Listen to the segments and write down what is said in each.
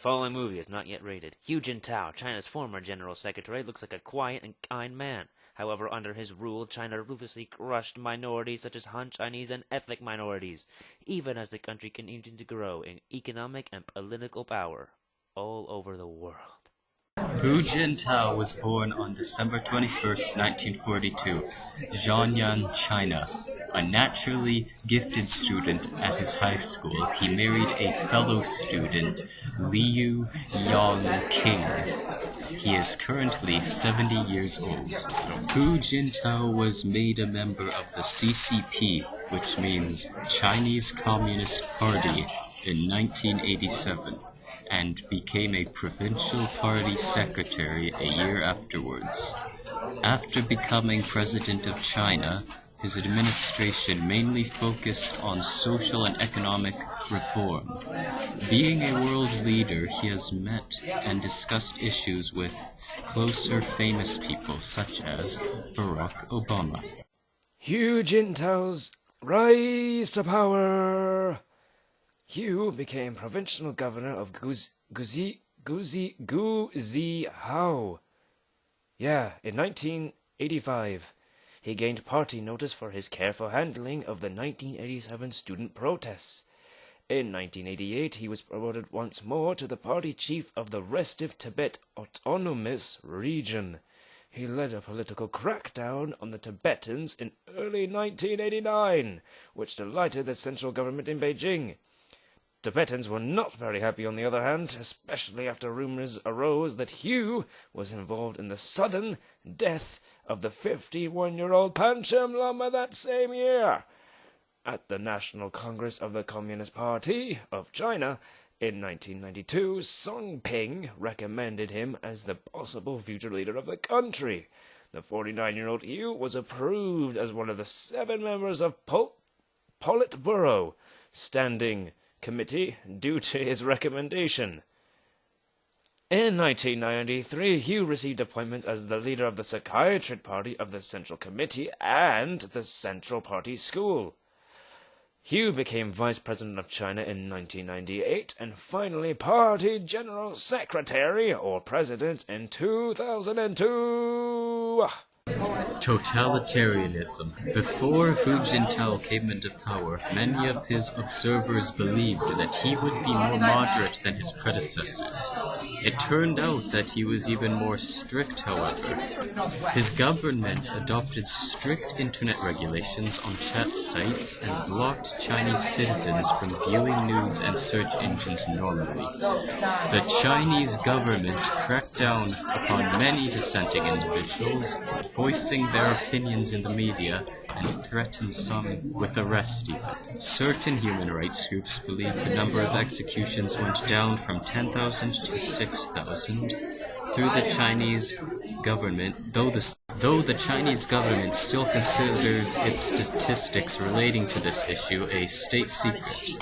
following movie is not yet rated. Jintao, China's former general secretary, looks like a quiet and kind man. However, under his rule, China ruthlessly crushed minorities such as Han Chinese and ethnic minorities, even as the country continued to grow in economic and political power all over the world. Jintao was born on December 21st, 1942, Zhongyang, China. A naturally gifted student at his high school, he married a fellow student, Liu Yongqing. He is currently 70 years old. Jintao was made a member of the CCP, which means Chinese Communist Party, in 1987. And became a provincial party secretary a year afterwards. After becoming president of China, his administration mainly focused on social and economic reform. Being a world leader, he has met and discussed issues with closer famous people such as Barack Obama. Jintao's rise to power. Hu became provincial governor of Guzihao. In 1985. He gained party notice for his careful handling of the 1987 student protests. In 1988, he was promoted once more to the party chief of the Restive Tibet Autonomous Region. He led a political crackdown on the Tibetans in early 1989, which delighted the central government in Beijing. Tibetans were not very happy, on the other hand, especially after rumors arose that Hu was involved in the sudden death of the 51-year-old Panchen Lama that same year. At the National Congress of the Communist Party of China in 1992, Song Ping recommended him as the possible future leader of the country. The 49-year-old Hu was approved as one of the 7 members of Politburo Standing Committee due to his recommendation. In 1993, Hu received appointments as the leader of the Psychiatric Party of the Central Committee and the Central Party School. Hu became Vice President of China in 1998 and finally Party General Secretary or President in 2002. Totalitarianism. Before Jintao came into power, many of his observers believed that he would be more moderate than his predecessors. It turned out that he was even more strict, however. His government adopted strict internet regulations on chat sites and blocked Chinese citizens from viewing news and search engines normally. The Chinese government cracked down upon many dissenting individuals, voicing their opinions in the media, and threatened some with arrest even. Certain human rights groups believe the number of executions went down from 10,000 to 6,000 through the Chinese government, though the Chinese government still considers its statistics relating to this issue a state secret.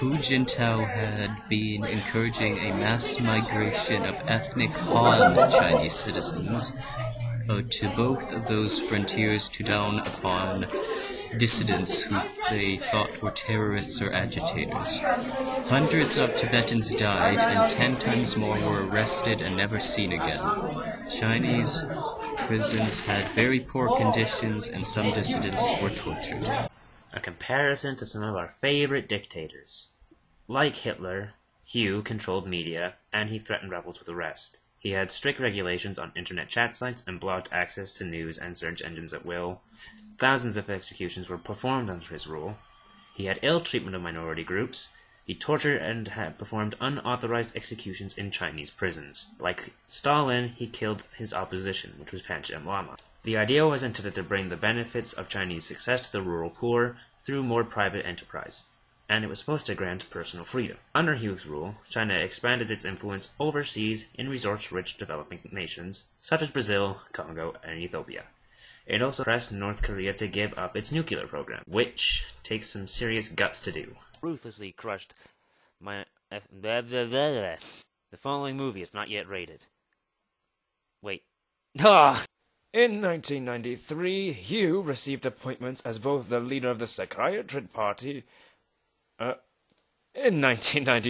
Jintao had been encouraging a mass migration of ethnic Han Chinese citizens to both of those frontiers to down upon dissidents who they thought were terrorists or agitators. Hundreds of Tibetans died and 10 times more were arrested and never seen again. Chinese prisons had very poor conditions and some dissidents were tortured. A comparison to some of our favorite dictators. Like Hitler, Hu controlled media and he threatened rebels with arrest. He had strict regulations on internet chat sites and blocked access to news and search engines at will. Thousands of executions were performed under his rule. He had ill treatment of minority groups. He tortured and had performed unauthorized executions in Chinese prisons. Like Stalin, he killed his opposition, which was Panchen Lama. The idea was intended to bring the benefits of Chinese success to the rural poor through more private enterprise, and it was supposed to grant personal freedom. Under Hu's rule, China expanded its influence overseas in resource-rich developing nations, such as Brazil, Congo, and Ethiopia. It also pressed North Korea to give up its nuclear program, which takes some serious guts to do. Ruthlessly crushed my... The following movie is not yet rated. Wait. In 1993, Hu received appointments as both the leader of the Psychiatric Party in 1993.